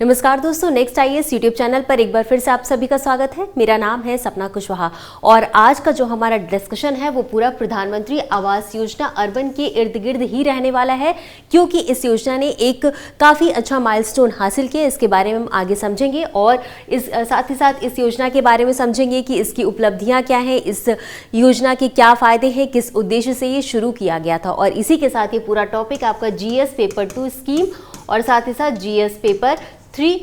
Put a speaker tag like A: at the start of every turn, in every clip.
A: नमस्कार दोस्तों, next IAS YouTube channel पर एक बार फिर से आप सभी का स्वागत है। मेरा नाम है सपना कुशवाहा और आज का जो हमारा डिस्कशन है वो पूरा प्रधानमंत्री आवास योजना अर्बन के इर्द गिर्द ही रहने वाला है, क्योंकि इस योजना ने एक काफ़ी अच्छा माइलस्टोन हासिल किया। इसके बारे में हम आगे समझेंगे और साथ ही साथ इस योजना के बारे में समझेंगे कि इसकी उपलब्धियाँ क्या हैं, इस योजना के क्या फ़ायदे हैं, किस उद्देश्य से ये शुरू किया गया था। और इसी के साथ ये पूरा टॉपिक आपका जीएस पेपर 2 स्कीम और साथ ही साथ जीएस पेपर 3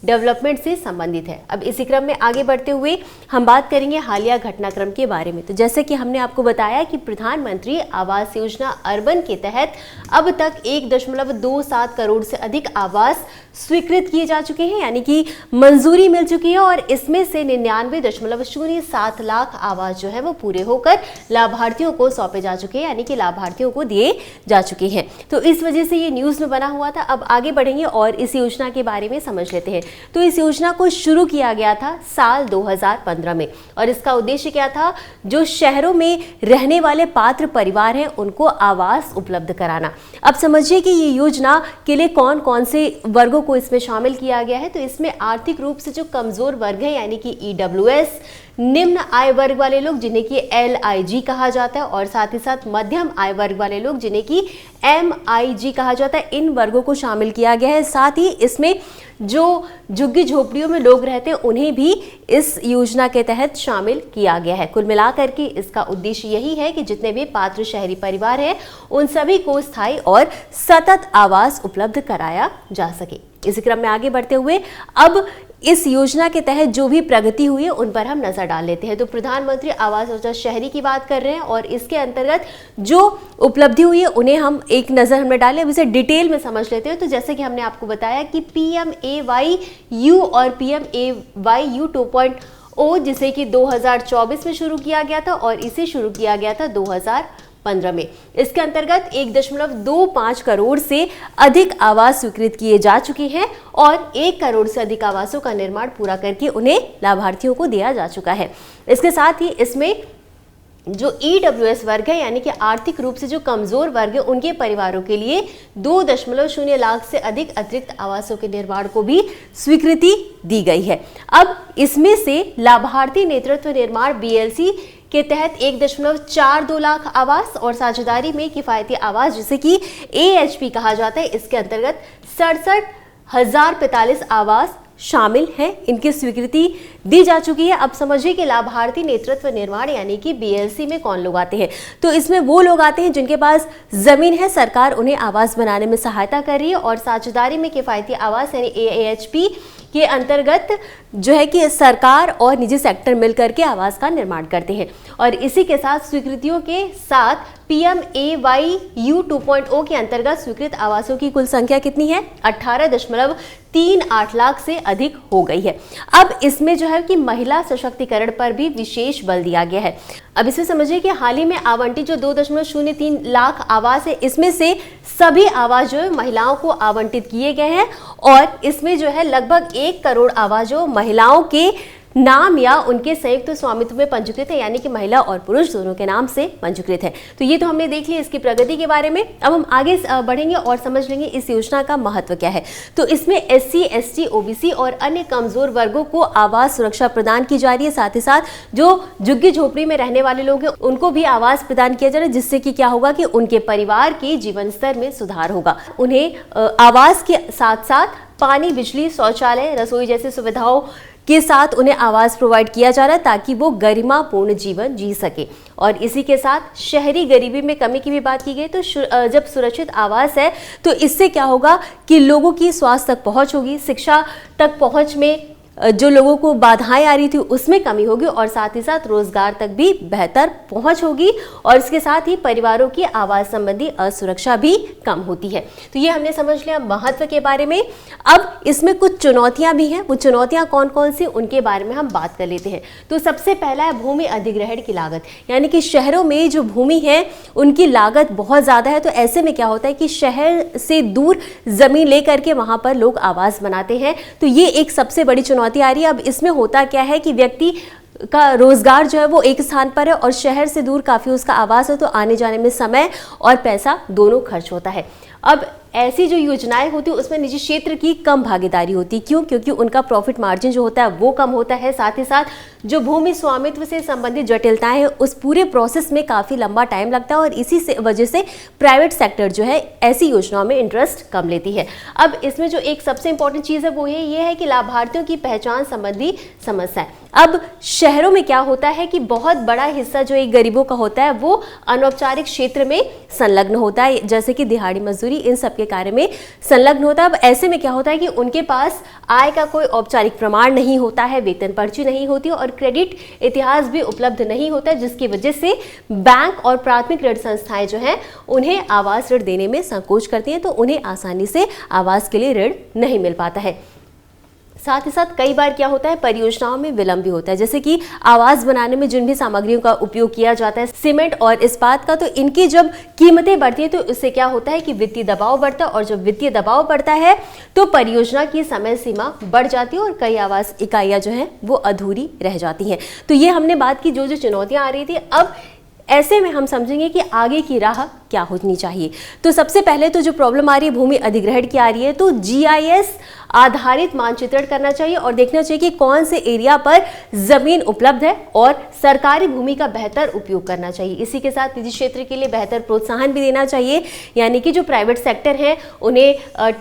A: डेवलपमेंट से संबंधित है। अब इसी क्रम में आगे बढ़ते हुए हम बात करेंगे हालिया घटनाक्रम के बारे में। तो जैसे कि हमने आपको बताया कि प्रधानमंत्री आवास योजना अर्बन के तहत अब तक 1.27 करोड़ से अधिक आवास स्वीकृत किए जा चुके हैं, यानी कि मंजूरी मिल चुकी है और इसमें से 99.07 लाख आवास जो है वो पूरे होकर लाभार्थियों को सौंपे जा चुके हैं, यानी कि लाभार्थियों को दिए जा चुके हैं। तो इस वजह से ये न्यूज़ में बना हुआ था। अब आगे बढ़ेंगे और इस योजना के बारे में समझ लेते हैं। तो इस योजना को शुरू किया गया था साल 2015 में और इसका उद्देश्य क्या था? जो शहरों में रहने वाले पात्र परिवार हैं उनको आवास उपलब्ध कराना। अब समझिए कि ये योजना के लिए कौन कौन से वर्गों को इसमें शामिल किया गया है। तो इसमें आर्थिक रूप से जो कमजोर वर्ग है, यानी कि ईडब्ल्यूएस, निम्न आय वर्ग वाले लोग जिन्हें कि LIG कहा जाता है, और साथ ही साथ मध्यम आय वर्ग वाले लोग जिन्हें कि MIG कहा जाता है, इन वर्गों को शामिल किया गया है। साथ ही इसमें जो झुग्गी झोपड़ियों में लोग रहते हैं उन्हें भी इस योजना के तहत शामिल किया गया है। कुल मिलाकर के इसका उद्देश्य यही है कि जितने भी पात्र शहरी परिवार हैं उन सभी को स्थायी और सतत आवास उपलब्ध कराया जा सके। इसी क्रम में आगे बढ़ते हुए अब इस योजना के तहत जो भी प्रगति हुई है उन पर हम नजर डाल लेते हैं। तो प्रधानमंत्री आवास योजना शहरी की बात कर रहे हैं और इसके अंतर्गत जो उपलब्धि हुई है उन्हें हम एक नजर हमने डाले। अब इसे डिटेल में समझ लेते हैं। तो जैसे कि हमने आपको बताया कि PMAYU और PMAYU 2.0 जिसे कि 2024 में शुरू किया गया था और इसे शुरू किया गया था 2015 में। इसके अंतर्गत 1.25 करोड़ से अधिक आवास स्वीकृत किए जा चुके हैं और 1 करोड़ से अधिक आवासों का निर्माण पूरा करके उन्हें लाभार्थियों को दिया जा चुका है। इसके साथ ही इसमें जो EWS वर्ग है, यानी कि आर्थिक रूप से जो कमजोर वर्ग है, उनके परिवारों के लिए 2.0 लाख से अधिक अतिरिक्त आवासों के निर्माण को भी स्वीकृति दी गई है। अब इसमें से लाभार्थी नेतृत्व निर्माण BLC के तहत 1.42 लाख आवास और साझेदारी में किफायती आवास जिसे कि AHP कहा जाता है, इसके अंतर्गत 67,045 आवास शामिल हैं। इनकी स्वीकृति दी जा चुकी है। अब समझिए कि लाभार्थी नेतृत्व निर्माण यानी कि BLC में कौन लोग आते हैं। तो इसमें वो लोग आते हैं जिनके पास जमीन है, सरकार उन्हें आवास बनाने में सहायता कर रही है, और साझेदारी में किफायती आवास यानी AHP के अंतर्गत जो है कि सरकार और निजी सेक्टर मिलकर के आवास का निर्माण करते हैं। और इसी के साथ स्वीकृतियों के साथ PMAYU 2.0 के अंतर्गत स्वीकृत आवासों की कुल संख्या कितनी है? 18.38 लाख से अधिक हो गई है। अब इसमें जो है कि महिला सशक्तिकरण पर भी विशेष बल दिया गया है। अब इसमें समझिए कि हाल ही में आवंटित जो 2.03 लाख आवास है, इसमें से सभी आवास जो है महिलाओं को आवंटित किए गए हैं और इसमें जो है लगभग 1 करोड़ आवास जो महिलाओं के नाम या उनके संयुक्त स्वामित्व में पंजीकृत है, यानी कि महिला और पुरुष दोनों के नाम से पंजीकृत है। तो ये तो हमने देख लिया इसकी प्रगति के बारे में। अब हम आगे बढ़ेंगे और समझ लेंगे इस योजना का महत्व क्या है। तो इसमें SC, ST, OBC और अन्य कमजोर वर्गों को आवास सुरक्षा प्रदान की जा रही है। साथ ही साथ जो झुग्गी झोपड़ी में रहने वाले लोग हैं उनको भी आवास प्रदान किया जा रहा है, जिससे कि क्या होगा कि उनके परिवार के जीवन स्तर में सुधार होगा। उन्हें आवास के साथ साथ पानी, बिजली, शौचालय, रसोई जैसी सुविधाओं के साथ उन्हें आवास प्रोवाइड किया जा रहा है ताकि वो गरिमापूर्ण जीवन जी सके। और इसी के साथ शहरी गरीबी में कमी की भी बात की गई। तो जब सुरक्षित आवास है तो इससे क्या होगा कि लोगों की स्वास्थ्य तक पहुंच होगी, शिक्षा तक पहुंच में जो लोगों को बाधाएं आ रही थी उसमें कमी होगी और साथ ही साथ रोजगार तक भी बेहतर पहुंच होगी और इसके साथ ही परिवारों की आवास संबंधी असुरक्षा भी कम होती है। तो ये हमने समझ लिया महत्व के बारे में। अब इसमें कुछ चुनौतियां भी हैं। वो चुनौतियां कौन कौन सी उनके बारे में हम बात कर लेते हैं। तो सबसे पहला है भूमि अधिग्रहण की लागत, यानी कि शहरों में जो भूमि है उनकी लागत बहुत ज़्यादा है। तो ऐसे में क्या होता है कि शहर से दूर जमीन लेकर के वहाँ पर लोग आवास बनाते हैं। तो ये एक सबसे बड़ी चुनौती आ रही है। अब इसमें होता क्या है कि व्यक्ति का रोजगार जो है वो एक स्थान पर है और शहर से दूर काफी उसका आवास है, तो आने जाने में समय और पैसा दोनों खर्च होता है। अब ऐसी जो योजनाएं होती है उसमें निजी क्षेत्र की कम भागीदारी होती है। क्यों? क्योंकि उनका प्रॉफिट मार्जिन जो होता है वो कम होता है। साथ ही साथ जो भूमि स्वामित्व से संबंधित जटिलताएं हैं उस पूरे प्रोसेस में काफ़ी लंबा टाइम लगता है और इसी से वजह से प्राइवेट सेक्टर जो है ऐसी योजनाओं में इंटरेस्ट कम लेती है। अब इसमें जो एक सबसे इंपॉर्टेंट चीज़ है वो ये है कि लाभार्थियों की पहचान संबंधी समस्याएं। अब शहरों में क्या होता है कि बहुत बड़ा हिस्सा जो एक गरीबों का होता है वो अनौपचारिक क्षेत्र में संलग्न होता है, जैसे कि दिहाड़ी मजदूरी, इन सब के कार्य में संलग्न होता है। अब ऐसे में क्या होता है कि उनके पास आय का कोई औपचारिक प्रमाण नहीं होता है, वेतन पर्ची नहीं होती और क्रेडिट इतिहास भी उपलब्ध नहीं होता है, जिसकी वजह से बैंक और प्राथमिक ऋण संस्थाएं जो हैं उन्हें आवास ऋण देने में संकोच करती हैं, तो उन्हें आसानी से आवास के लिए ऋण नहीं मिल पाता है। साथ ही साथ कई बार क्या होता है, परियोजनाओं में विलंब भी होता है, जैसे कि आवास बनाने में जिन भी सामग्रियों का उपयोग किया जाता है, सीमेंट और इस्पात का, तो इनकी जब कीमतें बढ़ती हैं तो इससे क्या होता है कि वित्तीय दबाव बढ़ता है और जब वित्तीय दबाव बढ़ता है तो परियोजना की समय सीमा बढ़ जाती है और कई आवास इकाइयां जो है वो अधूरी रह जाती हैं। तो ये हमने बात की जो जो चुनौतियां आ रही थी। अब ऐसे में हम समझेंगे कि आगे की राह क्या होनी चाहिए। तो सबसे पहले तो जो प्रॉब्लम आ रही है भूमि अधिग्रहण की आ रही है, तो GIS आधारित मानचित्रण करना चाहिए और देखना चाहिए कि कौन से एरिया पर जमीन उपलब्ध है और सरकारी भूमि का बेहतर उपयोग करना चाहिए। इसी के साथ निजी क्षेत्र के लिए बेहतर प्रोत्साहन भी देना चाहिए, यानी कि जो प्राइवेट सेक्टर है उन्हें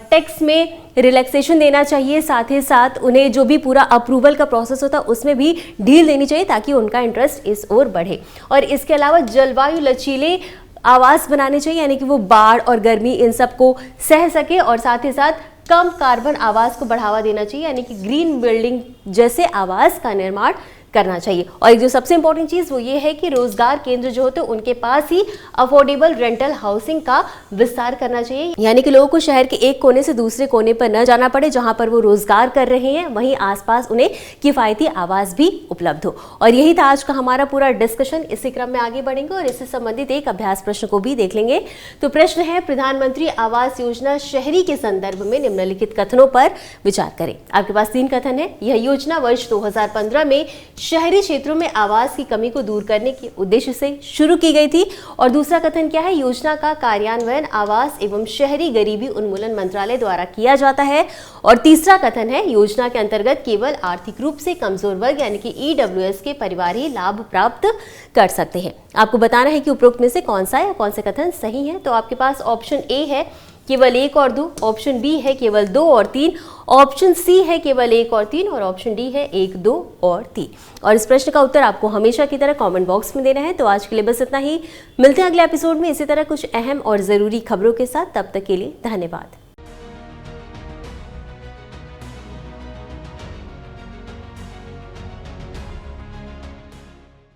A: टैक्स में रिलैक्सेशन देना चाहिए। साथ ही साथ उन्हें जो भी पूरा अप्रूवल का प्रोसेस होता है उसमें भी ढील देनी चाहिए ताकि उनका इंटरेस्ट इस ओर बढ़े। और इसके अलावा जलवायु लचीले आवास बनाने चाहिए, यानी कि वो बाढ़ और गर्मी इन सब को सह सके और साथ ही साथ कम कार्बन आवास को बढ़ावा देना चाहिए, यानी कि ग्रीन बिल्डिंग जैसे आवास का निर्माण करना चाहिए। और एक जो सबसे इंपॉर्टेंट चीज वो ये है कि रोजगार केंद्र जो होते हैं उनके पास ही अफोर्डेबल रेंटल हाउसिंग का विस्तार करना चाहिए, यानी कि लोगों को शहर के एक कोने से दूसरे कोने पर न जाना पड़े, जहां पर वो रोजगार कर रहे हैं वहीं आसपास उन्हें किफायती आवास भी उपलब्ध हो। और यही था आज का हमारा पूरा डिस्कशन। इसी क्रम में आगे बढ़ेंगे और इससे संबंधित एक अभ्यास प्रश्न को भी देख लेंगे। तो प्रश्न है, प्रधानमंत्री आवास योजना शहरी के संदर्भ में निम्नलिखित कथनों पर विचार करें। आपके पास 3 कथन है। यह योजना वर्ष 2015 में शहरी क्षेत्रों में आवास की कमी को दूर करने के उद्देश्य से शुरू की गई थी। और दूसरा कथन क्या है, योजना का कार्यान्वयन आवास एवं शहरी गरीबी उन्मूलन मंत्रालय द्वारा किया जाता है। और तीसरा कथन है, योजना के अंतर्गत केवल आर्थिक रूप से कमजोर वर्ग यानी कि EWS के परिवार ही लाभ प्राप्त कर सकते हैं। आपको बताना है कि उपरोक्त में से कौन सा या कौन से कथन सही है। तो आपके पास ऑप्शन A है केवल 1 और 2, ऑप्शन B है केवल 2 और 3, ऑप्शन C है केवल 1 और 3 और ऑप्शन D है 1, 2 और 3। और इस प्रश्न का उत्तर आपको हमेशा की तरह कमेंट बॉक्स में देना है। तो आज के लिए बस इतना ही। मिलते हैं अगले एपिसोड में इसी तरह कुछ अहम और ज़रूरी खबरों के साथ। तब तक के लिए धन्यवाद।